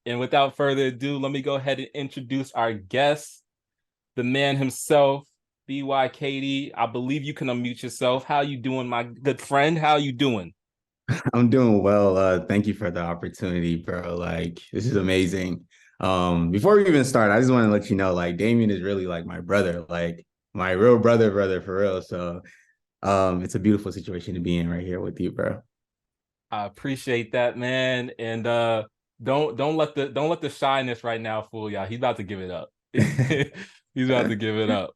And without further ado, let me go ahead and introduce our guest, the man himself, BYKD. I believe you can unmute yourself. How you doing, my good friend? How you doing? I'm doing well. Thank you for the opportunity, bro. Like, this is amazing. Before we even start, I just want to let you know, like, Damean is really like my brother, like my real brother for real. So, it's a beautiful situation to be in right here with you, bro. I appreciate that, man. And don't let the shyness right now fool y'all. He's about to give it up. He's about to give it up.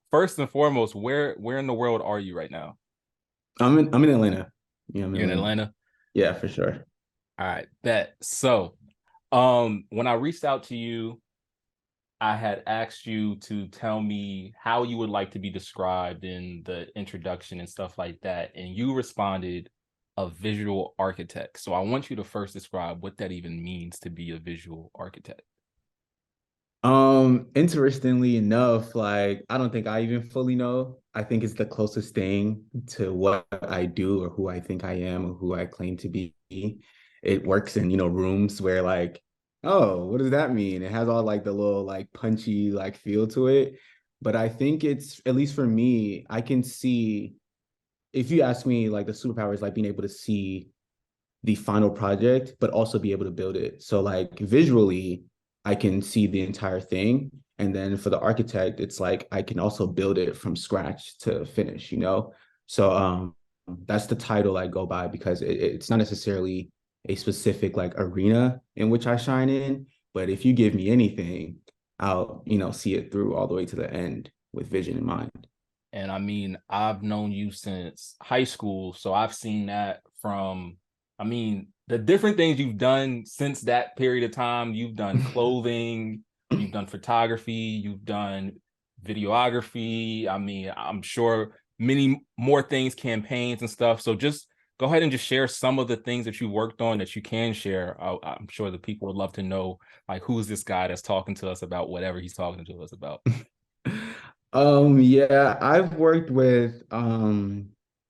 First and foremost, where in the world are you right now? I'm in Atlanta. Yeah, I'm in You're in Atlanta. Atlanta. Yeah, for sure. All right, bet. So, when I reached out to you, I had asked you to tell me how you would like to be described in the introduction and stuff like that. And you responded, a visual architect. So I want you to first describe what that even means to be a visual architect. Interestingly enough, like I don't think I even fully know. I think it's the closest thing to what I do or who I think I am or who I claim to be. It works in, rooms where like, oh, what does that mean? It has all like the little like punchy like feel to it. But I think it's, at least for me, I can see, if you ask me, like the superpower is like being able to see the final project, but also be able to build it. So like visually, I can see the entire thing. And then for the architect, it's like I can also build it from scratch to finish. So that's the title I go by because it's not necessarily a specific like arena in which I shine in, but if you give me anything, I'll, see it through all the way to the end with vision in mind. And I mean, I've known you since high school. So I've seen that from, I mean, the different things you've done since that period of time. You've done clothing, you've done photography, you've done videography. I mean, I'm sure many more things, campaigns and stuff. So just go ahead and just share some of the things that you worked on that you can share. I'm sure the people would love to know, like, who's this guy that's talking to us about whatever he's talking to us about. Yeah, I've worked with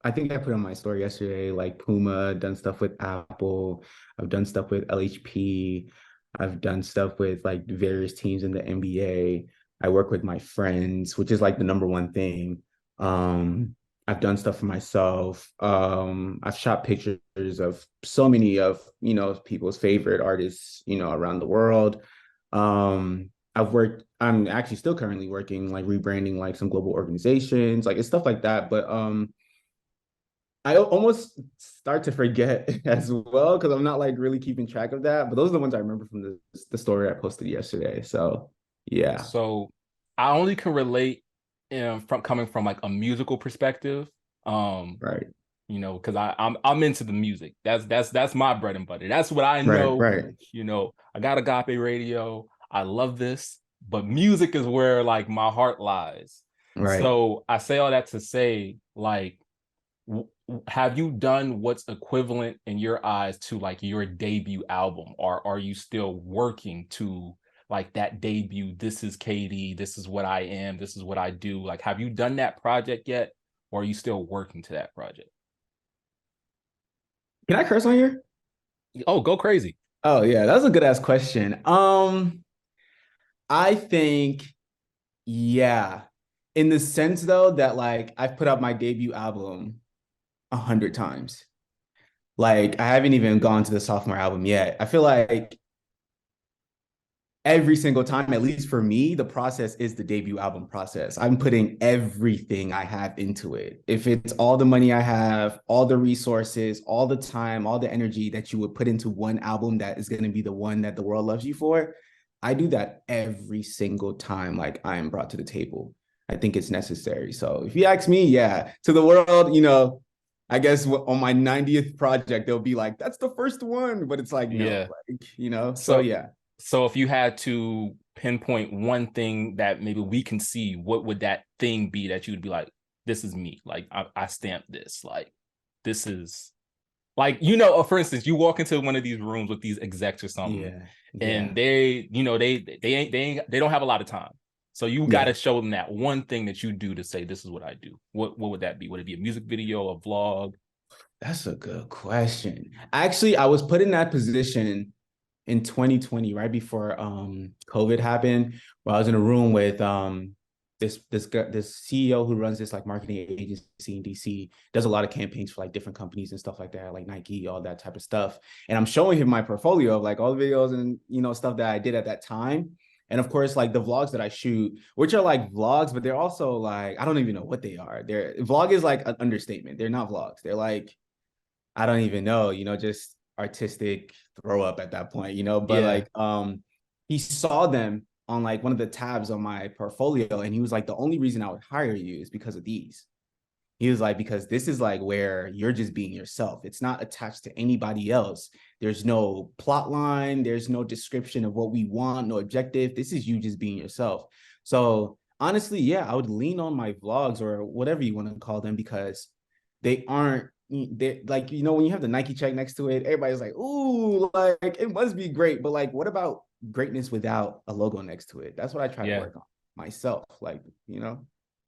I think I put on my story yesterday, like Puma, done stuff with Apple, I've done stuff with LHP, I've done stuff with like various teams in the NBA. I work with my friends, which is like the number one thing. I've done stuff for myself. I've shot pictures of so many of, people's favorite artists, around the world. I'm actually still currently working, like rebranding like some global organizations, like it's stuff like that. But I almost start to forget as well because I'm not like really keeping track of that. But those are the ones I remember from the story I posted yesterday. So yeah. So I only can relate from coming from like a musical perspective. Um, Right. because I'm into the music. That's my bread and butter. That's what I Right. know. Right. I got Agape Radio. I love this, but music is where like my heart lies. Right. So I say all that to say, like, have you done what's equivalent in your eyes to like your debut album, or are you still working to like that debut? This is KD. This is what I am. This is what I do. Like, have you done that project yet, or are you still working to that project? Can I curse on here? Oh, go crazy. Oh yeah, that was a good ass question. I think yeah. In the sense though that like I've put out my debut album 100 times. Like I haven't even gone to the sophomore album yet. I feel like every single time, at least for me, the process is the debut album process. I'm putting everything I have into it. If it's all the money I have, all the resources, all the time, all the energy that you would put into one album that is going to be the one that the world loves you for, I do that every single time like I am brought to the table. I think it's necessary. So if you ask me, yeah, to the world, I guess on my 90th project, they'll be like, that's the first one. But it's like, no, Yeah. so So, yeah. so if you had to pinpoint one thing that maybe we can see, what would that thing be that you would be like, this is me. Like I stamped this. Like this is like, for instance, you walk into one of these rooms with these execs or something, Yeah. and Yeah. they don't have a lot of time. So you got Yeah. to show them that one thing that you do to say this is what I do. What would that be? Would it be a music video, a vlog? That's a good question. Actually, I was put in that position in 2020, right before COVID happened, where I was in a room with this CEO who runs this like marketing agency in DC, does a lot of campaigns for like different companies and stuff like that, like Nike, all that type of stuff. And I'm showing him my portfolio of like all the videos and stuff that I did at that time. And of course, like the vlogs that I shoot, which are like vlogs, but they're also like, I don't even know what they are. Vlog is like an understatement. They're not vlogs. They're like, I don't even know, just artistic throw up at that point, but Yeah. like he saw them on like one of the tabs on my portfolio, and he was like, the only reason I would hire you is because of these. He was like, because this is like where you're just being yourself. It's not attached to anybody else. There's no plot line. There's no description of what we want, no objective. This is you just being yourself. So honestly, yeah, I would lean on my vlogs or whatever you want to call them, because they aren't, they like, when you have the Nike check next to it, everybody's like, ooh, like it must be great. But like, what about greatness without a logo next to it? That's what I try to Yeah. work on myself. Like,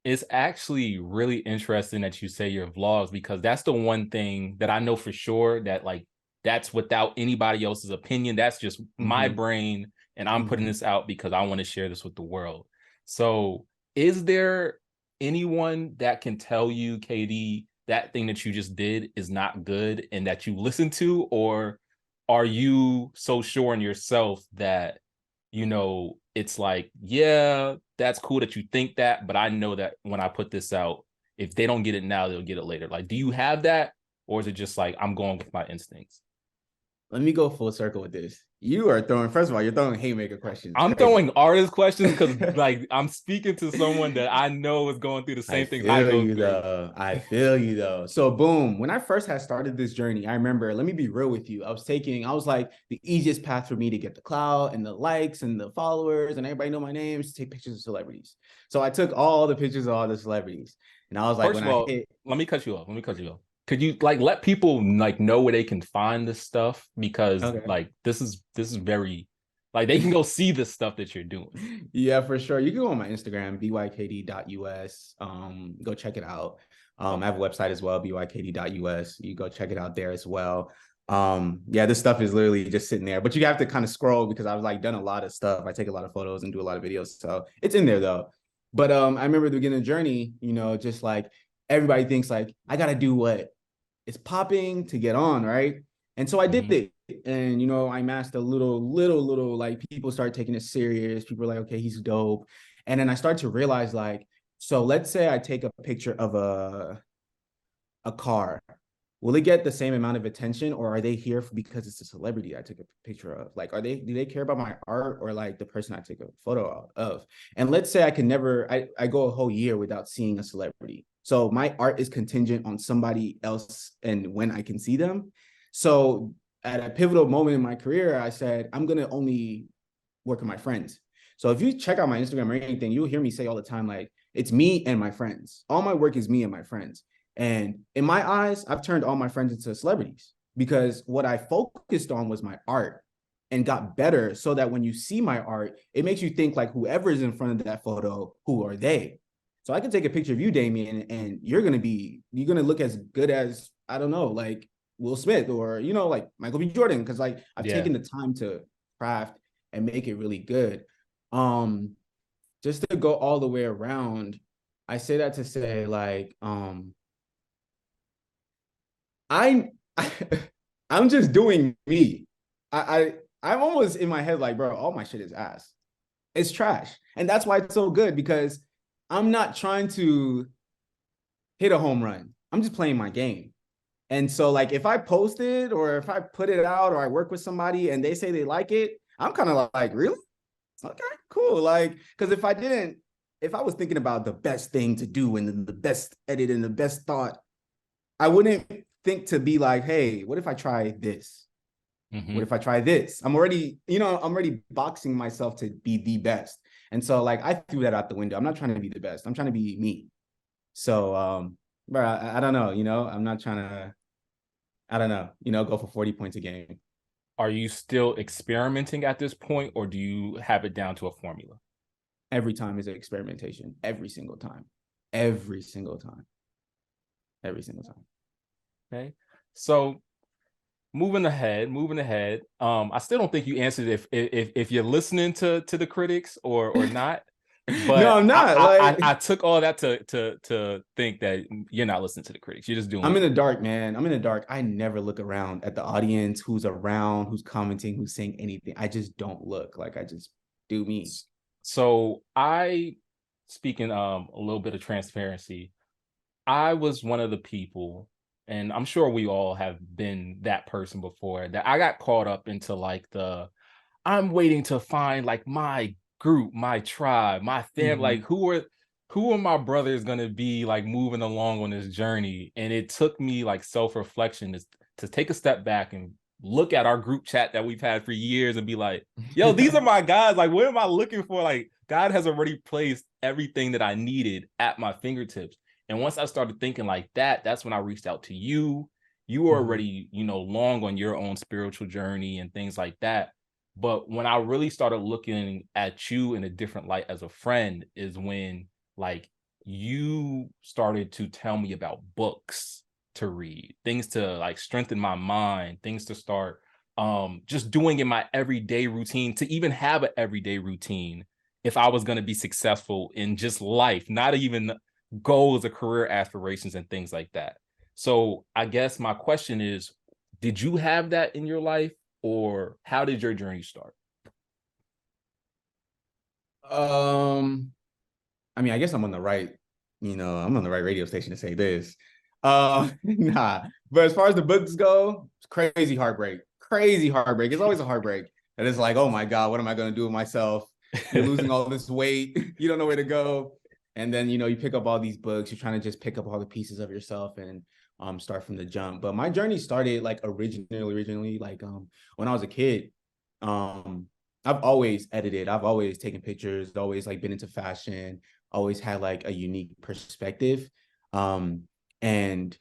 It's actually really interesting that you say your vlogs, because that's the one thing that I know for sure that like that's without anybody else's opinion. That's just my mm-hmm, brain, and I'm putting mm-hmm. this out because I want to share this with the world. So, is there anyone that can tell you, KD, that thing that you just did is not good and that you listen to, or are you so sure in yourself that it's like, yeah, that's cool that you think that, but I know that when I put this out, if they don't get it now, they'll get it later. Like, do you have that? Or is it just like, I'm going with my instincts? Let me go full circle with this. You are throwing, first of all, you're throwing haymaker questions. I'm Crazy. throwing artist questions because like I'm speaking to someone that I know is going through the I same things I feel go you through. though. I feel you though. So boom, when I first had started this journey, I remember, let me be real with you. I was like the easiest path for me to get the clout and the likes and the followers and everybody know my names, to take pictures of celebrities. So I took all the pictures of all the celebrities. And I was like, First when of I all, hit, let me cut you off. Could you like let people like know where they can find this stuff? Because okay. like this is very like they can go see the stuff that you're doing. Yeah, for sure. You can go on my Instagram, bykd.us. Go check it out. I have a website as well, bykd.us. You go check it out there as well. Yeah, this stuff is literally just sitting there, but you have to kind of scroll because I've like done a lot of stuff. I take a lot of photos and do a lot of videos. So it's in there though. But I remember the beginning of the journey, just like everybody thinks like I gotta do what is popping to get on, right? And so I did Mhm. it. And I amassed a little, like people start taking it serious. People are like, okay, he's dope. And then I start to realize, like, so let's say I take a picture of a car. Will it get the same amount of attention, or are they here because it's a celebrity I took a picture of? Like, do they care about my art, or like the person I take a photo of? And let's say I go a whole year without seeing a celebrity. So my art is contingent on somebody else and when I can see them. So at a pivotal moment in my career, I said, I'm going to only work with my friends. So if you check out my Instagram or anything, you'll hear me say all the time, like, it's me and my friends. All my work is me and my friends. And in my eyes, I've turned all my friends into celebrities because what I focused on was my art and got better so that when you see my art, it makes you think like whoever is in front of that photo, who are they? So I can take a picture of you, Damean, and you're gonna look as good as, I don't know, like Will Smith or like Michael B. Jordan, because like I've Yeah. taken the time to craft and make it really good. Um, just to go all the way around, I say that to say like I, I I'm just doing me. I'm almost in my head like, bro, all my shit is ass. It's trash. And that's why it's so good, because I'm not trying to hit a home run. I'm just playing my game. And so like if I post it or if I put it out or I work with somebody and they say they like it, I'm kind of like, really? Okay, cool. Like, because if I was thinking about the best thing to do and the best edit and the best thought, I wouldn't think to be like, hey, what if I try this? What Mhm. if I try this? I'm already boxing myself to be the best. And so like I threw that out the window. I'm not trying to be the best. I'm trying to be me. So but I don't know, I'm not trying to, I don't know, go for 40 points a game. Are you still experimenting at this point, or do you have it down to a formula? Every time is an experimentation. Every single time. Every single time. Every single time. Okay. So moving ahead. I still don't think you answered if you're listening to the critics or not. No, But I'm not. I took all that to think that you're not listening to the critics. You're just doing I'm what in you the do. dark, man. I'm in the dark. I never look around at the audience, who's around, who's commenting, who's saying anything. I just don't look. Like I just do me. So speaking a little bit of transparency, I was one of the people, and I'm sure we all have been that person before, that I got caught up into like I'm waiting to find like my group, my tribe, my family, like Mhm. who are my brothers gonna be like moving along on this journey. And it took me like self-reflection to take a step back and look at our group chat that we've had for years and be like, yo, these are my guys. Like, what am I looking for? Like, God has already placed everything that I needed at my fingertips. And once I started thinking like that, that's when I reached out to you. You were Mhm. already, long on your own spiritual journey and things like that. But when I really started looking at you in a different light as a friend is when like you started to tell me about books to read, things to like strengthen my mind, things to start just doing in my everyday routine, to even have an everyday routine if I was going to be successful in just life, not even goals or career aspirations and things like that. So I guess my question is, did you have that in your life, or how did your journey start? Um, I mean, I guess I'm on the right radio station to say this. Nah. But as far as the books go, it's crazy heartbreak. Crazy heartbreak. It's always a heartbreak. And it's like, oh my God, what am I gonna do with myself? You're losing all this weight, you don't know where to go. And then you pick up all these books, you're trying to just pick up all the pieces of yourself and start from the jump. But my journey started like originally, like when I was a kid. Um I've always edited, I've always taken pictures, always like been into fashion, always had like a unique perspective. And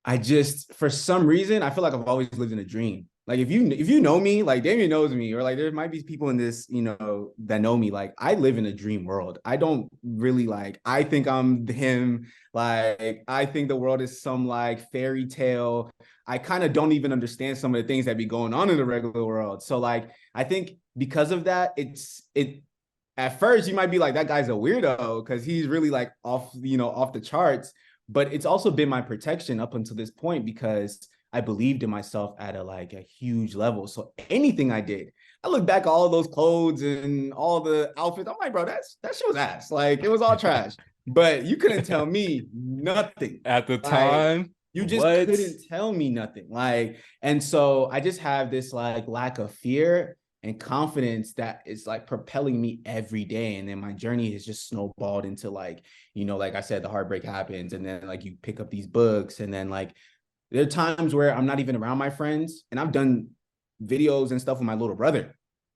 I just, for some reason, I feel like I've always lived in a dream. Like if you know me, like Damean knows me, or like there might be people in this, that know me. Like I live in a dream world. I don't really like. I think I'm him. Like I think the world is some like fairy tale. I kind of don't even understand some of the things that be going on in the regular world. So like I think because of that, it at first you might be like, that guy's a weirdo because he's really like off the charts. But it's also been my protection up until this point because I believed in myself at a huge level. So anything I did, I look back at all those clothes and all the outfits. I'm like, bro, that shit was ass. Like it was all trash. But you couldn't tell me nothing. At the Like time, you just what? couldn't tell me nothing. Like, and so I just have this like lack of fear and confidence that is like propelling me every day. And then my journey has just snowballed into like I said, the heartbreak happens, and then like you pick up these books, and then like there are times where I'm not even around my friends, and I've done videos and stuff with my little brother.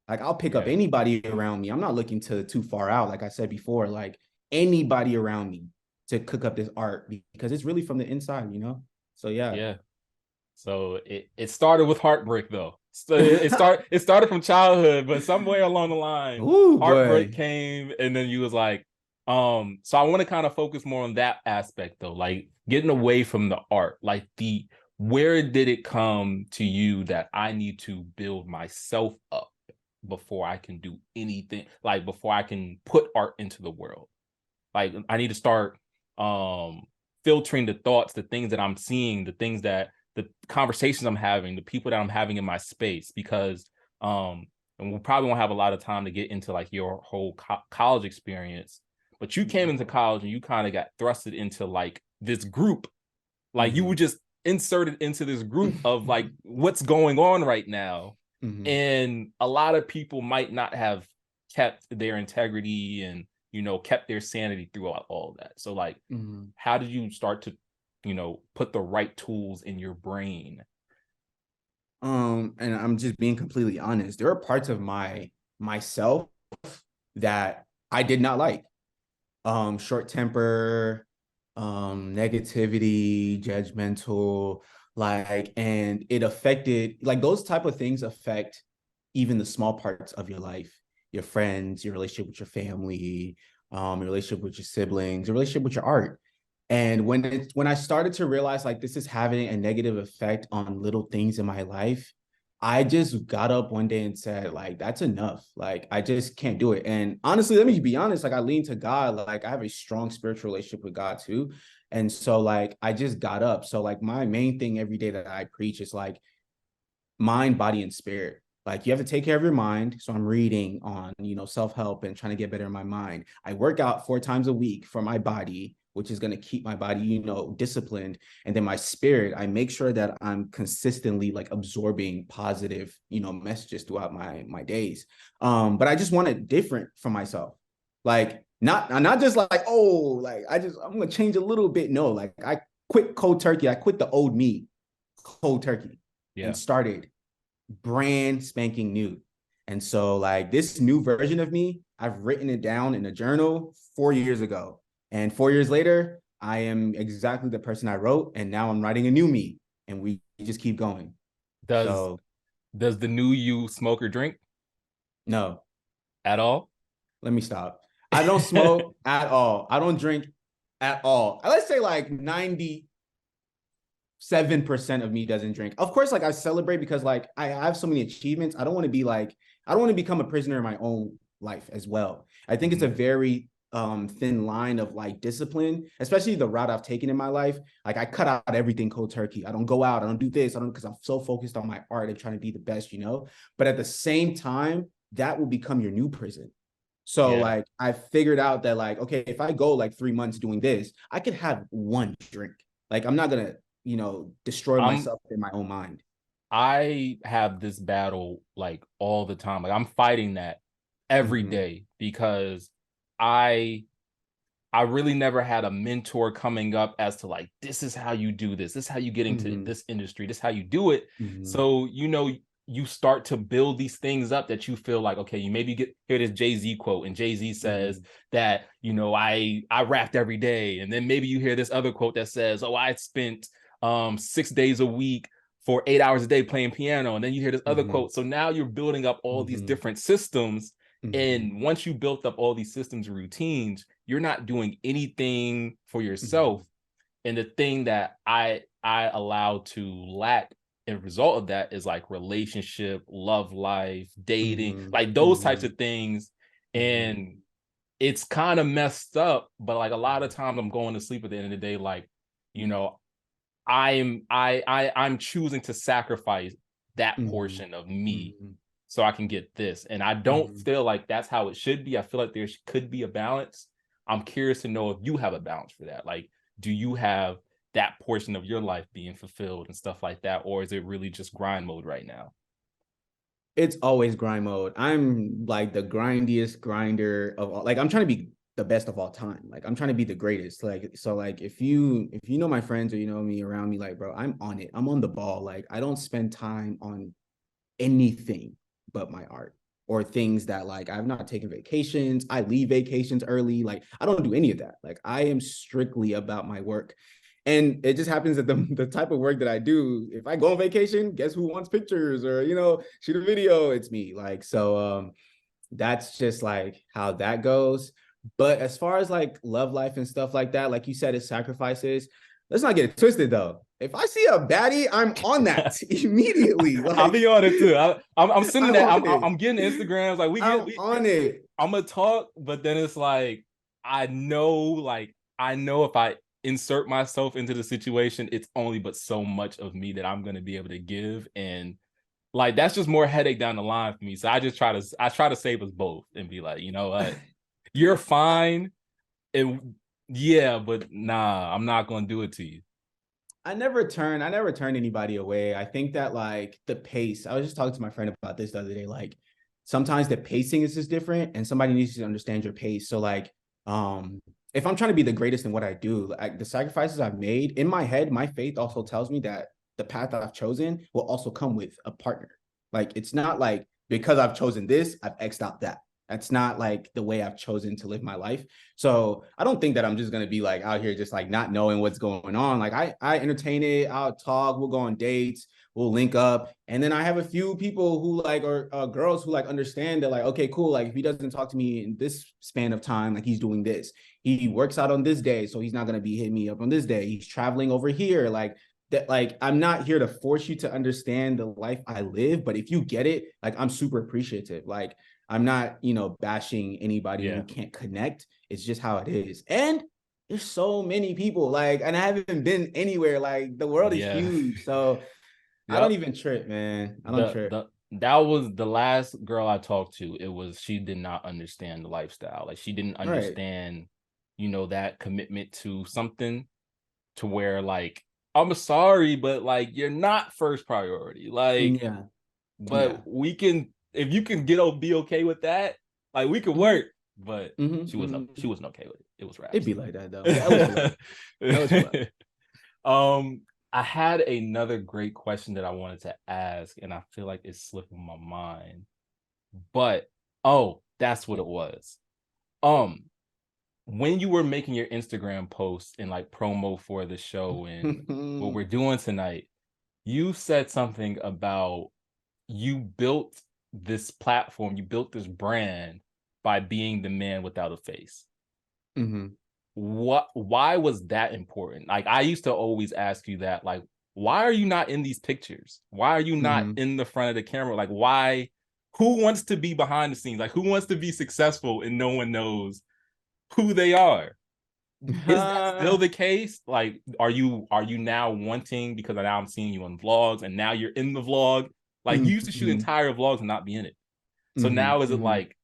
Like I'll pick up Yeah. anybody around me. I'm not looking to too far out, like I said before, like anybody around me to cook up this art because it's really from the inside. So yeah. Yeah. So it started with heartbreak though. So it started from childhood, but somewhere along the line, Ooh heartbreak boy. came, and then you was like, so I want to kind of focus more on that aspect though, like getting away from the art, like the where did it come to you that I need to build myself up before I can do anything, like before I can put art into the world? Like I need to start filtering the thoughts, the things that I'm seeing, the things that the conversations I'm having, the people that I'm having in my space, because and we probably won't have a lot of time to get into like your whole college experience, but you came into college and you kind of got thrusted into like this group, like you were Mm-hmm. just inserted into this group of like what's going on right now. Mm-hmm. And a lot of people might not have kept their integrity and kept their sanity throughout all of that. So like, Mm-hmm. how did you start to put the right tools in your brain? And I'm just being completely honest. There are parts of myself that I did not like. Short temper, negativity, judgmental, like, and it affected, like, those type of things affect even the small parts of your life, your friends, your relationship with your family, your relationship with your siblings, your relationship with your art. And when I started to realize like this is having a negative effect on little things in my life, I just got up one day and said, like, that's enough. Like, I just can't do it. And honestly, let me be honest, like I lean to God. Like I have a strong spiritual relationship with God too. And so like I just got up. So like my main thing every day that I preach is like mind, body, and spirit. Like you have to take care of your mind. So I'm reading on, self-help and trying to get better in my mind. I work out 4 times a week for my body, which is going to keep my body, disciplined. And then my spirit, I make sure that I'm consistently like absorbing positive, messages throughout my days. But I just want it different for myself. Like not just like, oh, like I'm gonna change a little bit. No, like I quit cold turkey. I quit the old me cold turkey and Yeah. started brand spanking new. And so like this new version of me, I've written it down in a journal 4 years ago. And 4 years later, I am exactly the person I wrote. And now I'm writing a new me. And we just keep going. Does So does the new you smoke or drink no, at all? let me stop. I don't smoke at all. I don't drink at all. Let's say like 97% of me doesn't drink. Of course, like I celebrate because like I have so many achievements. I don't want to be like, I don't want to become a prisoner in my own life as well. I think it's a very thin line of like discipline, especially the route I've taken in my life. Like I cut out everything cold turkey. I don't go out. I don't do this. I don't, because I'm so focused on my art and trying to be the best. But at the same time, that will become your new prison. So Yeah. like I figured out that like, okay, if I go like 3 months doing this, I could have one drink. Like I'm not gonna, destroy I'm myself in my own mind. I have this battle like all the time. Like I'm fighting that every Mm-hmm. day because I I really never had a mentor coming up as to like, this is how you do this. This is how you get into Mm-hmm. this industry. This is how you do it. Mm-hmm. So, you start to build these things up that you feel like, okay, you maybe get here this Jay-Z quote, and Jay-Z says Mm-hmm. that, I rapped every day. And then maybe you hear this other quote that says, oh, I spent 6 days a week for 8 hours a day playing piano. And then you hear this other Mm-hmm. quote. So now you're building up all these Mm-hmm. different systems. Mm-hmm. And once you built up all these systems and routines, you're not doing anything for Mm-hmm. yourself. And the thing that I allow to lack in result of that is like relationship, love life, dating, Mm-hmm. like those types Mm-hmm. of things. Mm-hmm. And it's kind of messed up, but like a lot of times I'm going to sleep at the end of the day, like, you know, I'm choosing to sacrifice that Mm-hmm. portion of me Mm-hmm. so I can get this. And I don't Mm-hmm. feel like that's how it should be. I feel like there could be a balance. I'm curious to know if you have a balance for that. Like, do you have that portion of your life being fulfilled and stuff like that? Or is it really just grind mode right now? It's always grind mode. I'm like the grindiest grinder of all. Like I'm trying to be the best of all time. Like I'm trying to be the greatest. Like so like if you know my friends or you know me around me, like bro, I'm on it. I'm on the ball. Like I don't spend time on anything but my art or things that like I've not taken vacations. I leave vacations early. Like I don't do any of that. Like I am strictly about my work. And it just happens that the type of work that I do, if I go on vacation, guess who wants pictures or shoot a video? It's me. Like so that's just like how that goes. But as far as like love life and stuff like that, like you said, it's sacrifices. Let's not get it twisted though. If I see a baddie, I'm on that immediately. I'll Like be on it too. I'm sending I'm that. on it. I'm getting Instagrams. Like I'm on it. I'm gonna talk, but then it's like I know if I insert myself into the situation, it's only but so much of me that I'm gonna be able to give, and like that's just more headache down the line for me. So I try to save us both and be like, you know what, you're fine, and yeah, but nah, I'm not gonna do it to you. I never turn anybody away. I think that like the pace, I was just talking to my friend about this the other day. Like sometimes the pacing is just different and somebody needs to understand your pace. So like if I'm trying to be the greatest in what I do, like the sacrifices I've made in my head, my faith also tells me that the path that I've chosen will also come with a partner. Like it's not like because I've chosen this, I've X'd out that. That's not like the way I've chosen to live my life. So I don't think that I'm just gonna be like out here just like not knowing what's going on. Like I entertain it, I'll talk, we'll go on dates, we'll link up. And then I have a few people who like, or girls who like understand that like, okay, cool. Like if he doesn't talk to me in this span of time, like he's doing this, he works out on this day, so he's not going to be hitting me up on this day. He's traveling over here. Like that, like I'm not here to force you to understand the life I live, but if you get it, like I'm super appreciative. Like I'm not, bashing anybody who can't connect. It's just how it is. And there's so many people, like, and I haven't been anywhere. Like the world is Yeah. huge. So I don't Yep. even trip, man. I don't The trip. the that was the last girl I talked to. It was she did not understand the lifestyle. Like she didn't Right. understand, that commitment to something to where like I'm sorry, but like you're not first priority. Like, Yeah. Yeah. but we can if you can be okay with that, like we could Mm-hmm. work. But Mm-hmm. Mm-hmm. she wasn't okay with it. It was It'd raps be though. like that though. It always be like that. It always be like that. um, I had another great question that I wanted to ask, and I feel like it's slipping my mind. But that's what it was. Um, when you were making your Instagram posts and like promo for the show and what we're doing tonight, you said something about you built this platform, you built this brand by being the man without a face. Mm-hmm. Why was that important? Like I used to always ask you that, like, why are you not in these pictures? Why are you not Mm-hmm. in the front of the camera? Like, why? Who wants to be behind the scenes? Like, who wants to be successful and no one knows who they are? Is that still the case? Like, are you now wanting, because now I'm seeing you on vlogs and now you're in the vlog? Like you used to shoot Mm-hmm. entire vlogs and not be in it. So now is it Mm-hmm. like,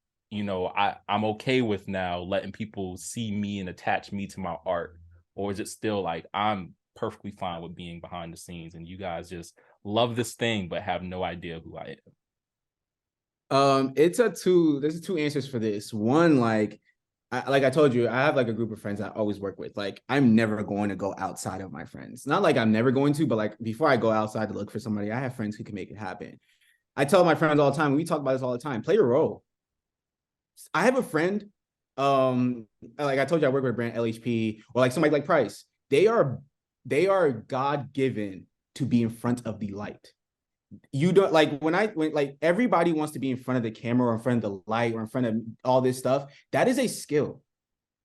I'm okay with now letting people see me and attach me to my art? Or is it still like I'm perfectly fine with being behind the scenes and you guys just love this thing but have no idea who I am? There's two answers for this. One, like I told you, I have like a group of friends I always work with. Like I'm never going to go outside of my friends. Not like I'm never going to, but like before I go outside to look for somebody, I have friends who can make it happen. I tell my friends all the time, we talk about this all the time, play your role. I have a friend, like I told you, I work with a brand LHP or like somebody like Price. They are God-given to be in front of the light. You don't like when like everybody wants to be in front of the camera or in front of the light or in front of all this stuff. That is a skill.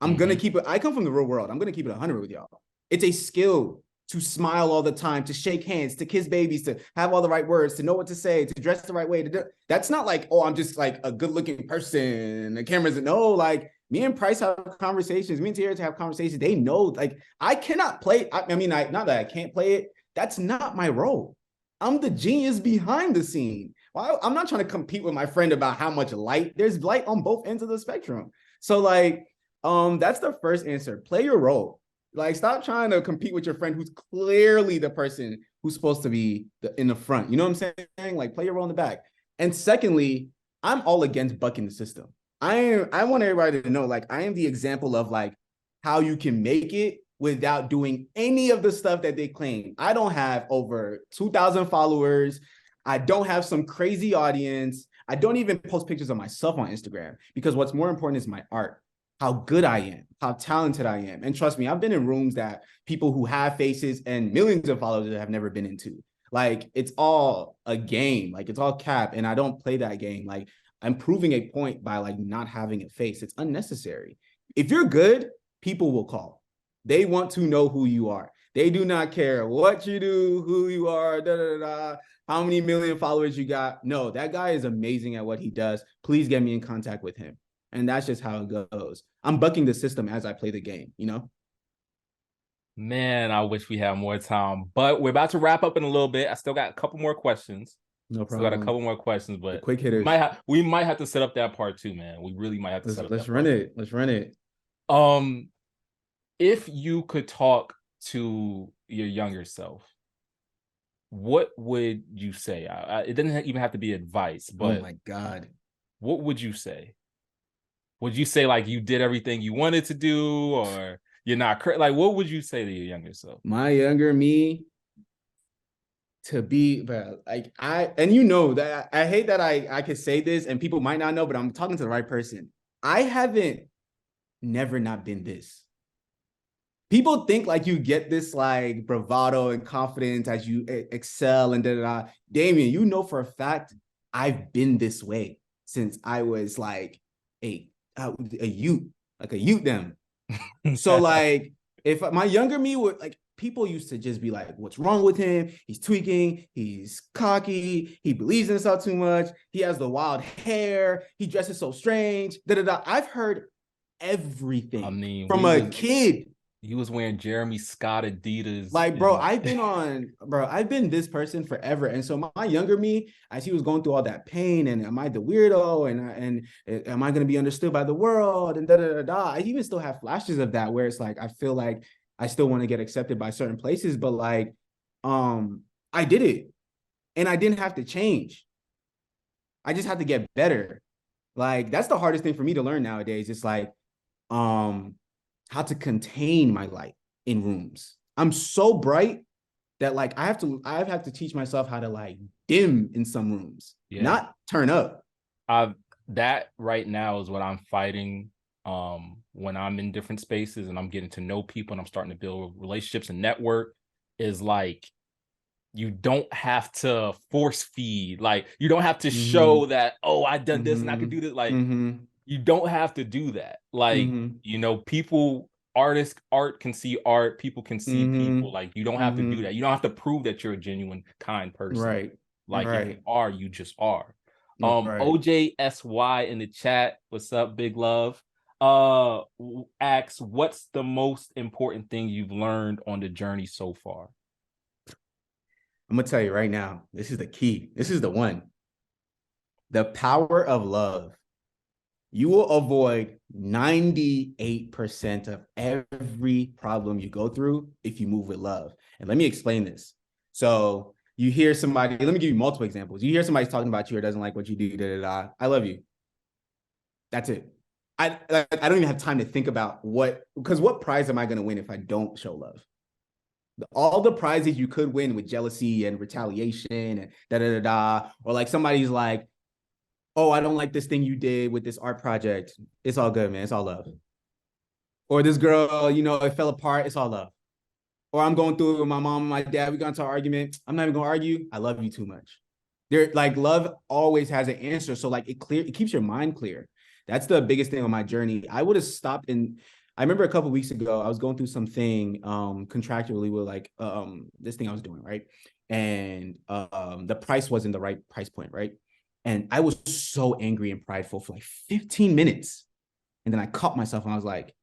I'm gonna Mm-hmm. keep it. I come from the real world. I'm gonna keep it 100 with y'all. It's a skill to smile all the time, to shake hands, to kiss babies, to have all the right words, to know what to say, to dress the right way. That's not like, oh, I'm just like a good-looking person. The cameras, no, like me and Price have conversations. Me and Tierra have conversations. They know, like I cannot play. I mean, not that I can't play it. That's not my role. I'm the genius behind the scene. Well, I'm not trying to compete with my friend about how much light. There's light on both ends of the spectrum. So like, that's the first answer. Play your role. Like, stop trying to compete with your friend who's clearly the person who's supposed to be in the front. You know what I'm saying? Like, play your role in the back. And secondly, I'm all against bucking the system. I want everybody to know, like, I am the example of like how you can make it without doing any of the stuff that they claim. I don't have over 2,000 followers. I don't have some crazy audience. I don't even post pictures of myself on Instagram because what's more important is my art, how good I am, how talented I am. And trust me, I've been in rooms that people who have faces and millions of followers have never been into. Like, it's all a game. Like, it's all cap. And I don't play that game. Like, I'm proving a point by like not having a face. It's unnecessary. If you're good, people will call. They want to know who you are. They do not care what you do, who you are, how many million followers you got. No, that guy is amazing at what he does. Please get me in contact with him. And that's just how it goes. I'm bucking the system as I play the game, you know? Man, I wish we had more time, but we're about to wrap up in a little bit. I still got a couple more questions. No Still got a problem. couple more questions, The but quick we hitters. might have we might have to set up that part two, man. We really might have to Let's set up let's that run part two. it. Let's run it. Um, if you could talk to your younger self, what would you say? It doesn't even have to be advice, Oh but my God. what would you say? Would you say like you did everything you wanted to do, or you're not like? What would you say to your younger self? My younger me to be, but like and you know that I hate that I could say this and people might not know, but I'm talking to the right person. I haven't never not been this. people think like you get this like bravado and confidence as you excel and da da da. Damean, you know for a fact I've been this way since I was like a youth, like a youth them. So like if my younger me would like people used to just be like, what's wrong with him? He's tweaking, he's cocky, he believes in himself too much, he has the wild hair, he dresses so strange. Da da da. I've heard I everything mean, from a kid. he was wearing Jeremy Scott Adidas. Like, bro, I've been this person forever. And so my younger me, as he was going through all that pain, and am I the weirdo? And am I going to be understood by the world? And da da da da. I even still have flashes of that where it's like, I feel like I still want to get accepted by certain places, but like, I did it and I didn't have to change. I just had to get better. Like, that's the hardest thing for me to learn nowadays. It's like, how to contain my light in rooms. I'm so bright that like I have to teach myself how to like dim in some rooms, not turn up. That right now is what I'm fighting when I'm in different spaces and I'm getting to know people and I'm starting to build relationships and network, is like you don't have to force feed. Like you don't have to show that, oh, I done this and I can do this. Like you don't have to do that. Like, you know, art can see art, people can see people. Like you don't have to do that. You don't have to prove that you're a genuine, kind person. Right. Like if you are, you just are. Right. OJSY in the chat, what's up, big love? Asks, what's the most important thing you've learned on the journey so far? I'm gonna tell you right now, this is the key. This is the one. The power of love. You will avoid 98% of every problem you go through if you move with love. And let me explain this. So you hear somebody, let me give you multiple examples. You hear somebody talking about you or doesn't like what you do, da, da, da. I love you. That's it. I don't even have time to think about because what prize am I going to win if I don't show love? All the prizes you could win with jealousy and retaliation and da, da, da, da. Or like somebody's like, oh, I don't like this thing you did with this art project. It's all good, man. It's all love. Or this girl, you know, it fell apart. It's all love. Or I'm going through it with my mom and my dad. We got into an argument. I'm not even gonna argue. I love you too much. There, like love always has an answer. So like it keeps your mind clear. That's the biggest thing on my journey. I would have stopped I remember a couple of weeks ago, I was going through something contractually with like this thing I was doing, right? And the price wasn't the right price point, right? And I was so angry and prideful for like 15 minutes. And then I caught myself and I was like,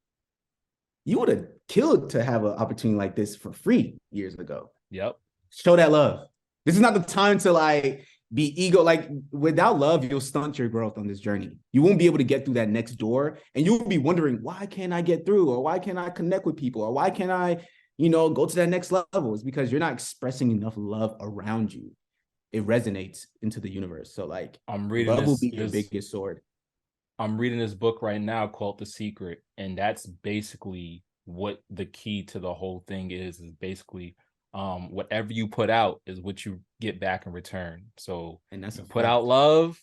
you would have killed to have an opportunity like this for free years ago. Yep. Show that love. This is not the time to like be ego. Like without love, you'll stunt your growth on this journey. You won't be able to get through that next door. And you'll be wondering, why can't I get through? Or why can't I connect with people? Or why can't I, go to that next level? It's because you're not expressing enough love around you. It resonates into the universe. So like love will be your biggest sword. I'm reading this book right now called The Secret, and that's basically what the key to the whole thing is basically whatever you put out is what you get back in return. So and that's you put out love,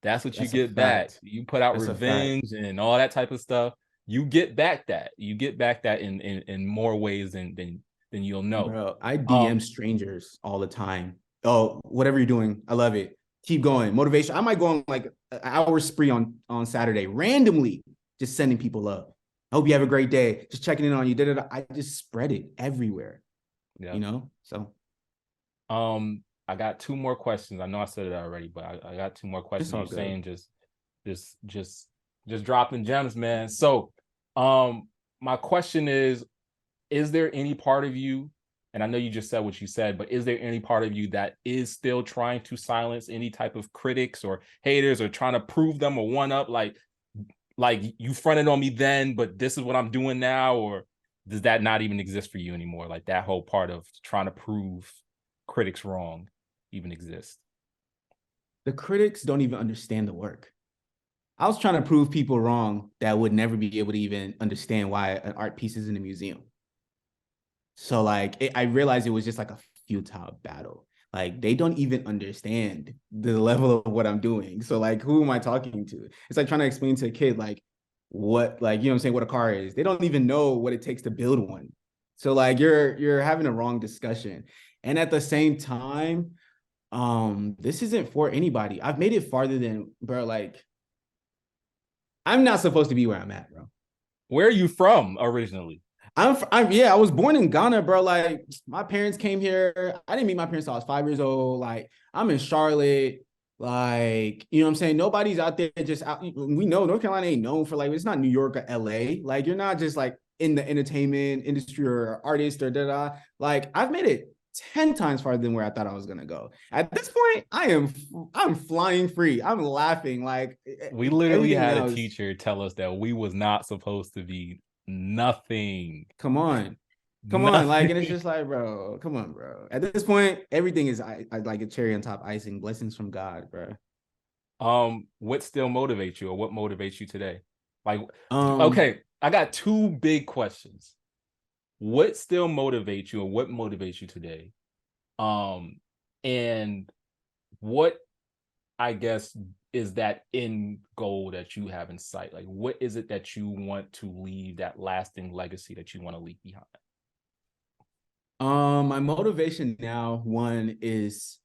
that's what you get back. You put out revenge and all that type of stuff, you get back that. You get back that in more ways than you'll know. Bro, I DM strangers all the time. Oh, whatever you're doing, I love it. Keep going. Motivation. I might go on like an hour spree on Saturday, randomly just sending people love. I hope you have a great day. Just checking in on you. I just spread it everywhere. Yeah. So. I got two more questions. I know I said it already, but I got two more questions. You're saying just dropping gems, man. So, my question is there any part of you, and I know you just said what you said, but is there any part of you that is still trying to silence any type of critics or haters or trying to prove them or one up, like you fronted on me then, but this is what I'm doing now? Or does that not even exist for you anymore? Like that whole part of trying to prove critics wrong even exists? The critics don't even understand the work. I was trying to prove people wrong that would never be able to even understand why an art piece is in a museum. So like, I realized it was just like a futile battle. Like they don't even understand the level of what I'm doing. So like, who am I talking to? It's like trying to explain to a kid, like what, like, what I'm saying, what a car is. They don't even know what it takes to build one. So like you're having a wrong discussion. And at the same time, this isn't for anybody. I've made it farther than, bro, like I'm not supposed to be where I'm at, bro. Where are you from originally? Yeah, I was born in Ghana, bro. Like my parents came here. I didn't meet my parents till I was 5 years old. Like I'm in Charlotte. Like, you know what I'm saying? Nobody's out there just out. We know North Carolina ain't known for like, it's not New York or LA. Like, you're not just like in the entertainment industry or artist or da. Like, I've made it 10 times farther than where I thought I was gonna go. At this point, I'm flying free. I'm laughing. Like We literally everything had a else. teacher tell us that we was not supposed to be nothing. Come on. Come on, like, and it's Nothing. just like, bro, come on, bro. At this point, everything is I like a cherry on top icing, blessings from God, bro. What still motivates you, or what motivates you today? Like, Um, okay, I got two big questions. What still motivates you, or what motivates you today? Um, and what, I guess, is that end goal that you have in sight? Like, what is it that you want to leave, that lasting legacy that you want to leave behind? my motivation now, one is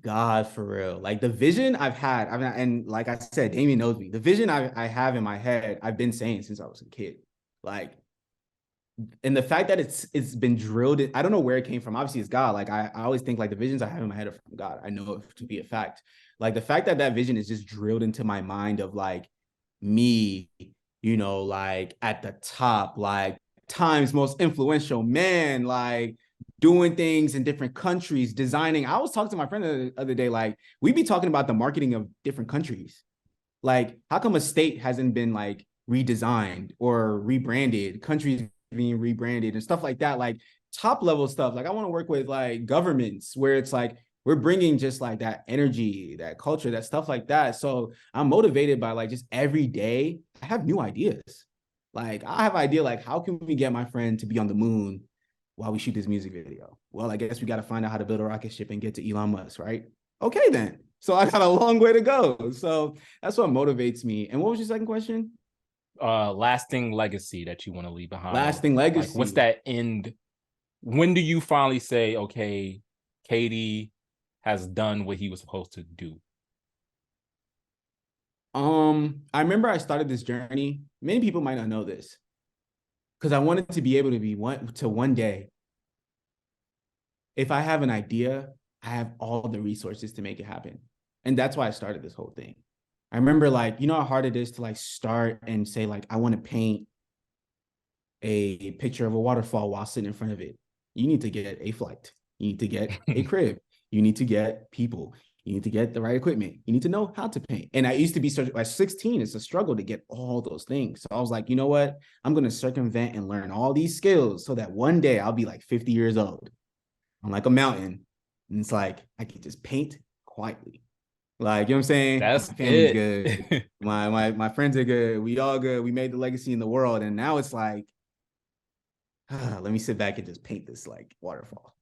God for real. Like the vision I've had, and like I said, Damean knows me. The vision I have in my head, I've been saying since I was a kid. Like, and the fact that it's been drilled in, I don't know where it came from. Obviously, it's God. Like I always think like the visions I have in my head are from God. I know it to be a fact. Like the fact that that vision is just drilled into my mind of like me, you know, like at the top, like time's most influential man, like doing things in different countries, designing. I was talking to my friend the other day, like we be talking about the marketing of different countries. Like, how come a state hasn't been like redesigned or rebranded, countries being rebranded and stuff like that? Like top level stuff. Like I want to work with like governments where it's like we're bringing just like that energy, that culture, that stuff like that. So I'm motivated by like just every day I have new ideas. Like I have an idea like how can we get my friend to be on the moon while we shoot this music video? Well, I guess we got to find out how to build a rocket ship and get to Elon Musk, right? Okay, then. So I got a long way to go. So that's what motivates me. And what was your second question? Lasting legacy that you want to leave behind, or Lasting like what's legacy. that end? When do you finally say, okay, KD has done what he was supposed to do? I remember I started this journey. Many people might not know this because I wanted to be able to be one day. If I have an idea, I have all the resources to make it happen. And that's why I started this whole thing. I remember like, you know how hard it is to like start and say like, I want to paint a picture of a waterfall while sitting in front of it. You need to get a flight. You need to get a crib. You need to get people. You need to get the right equipment. You need to know how to paint. And I used to be at 16, it's a struggle to get all those things. So I was like, you know what? I'm going to circumvent and learn all these skills so that one day I'll be like 50 years old. I'm like a mountain. And it's like, I can just paint quietly. Like, you know what I'm saying? That's My family's it. good. My friends are good. We all good. We made the legacy in the world. And now it's like, let me sit back and just paint this like waterfall.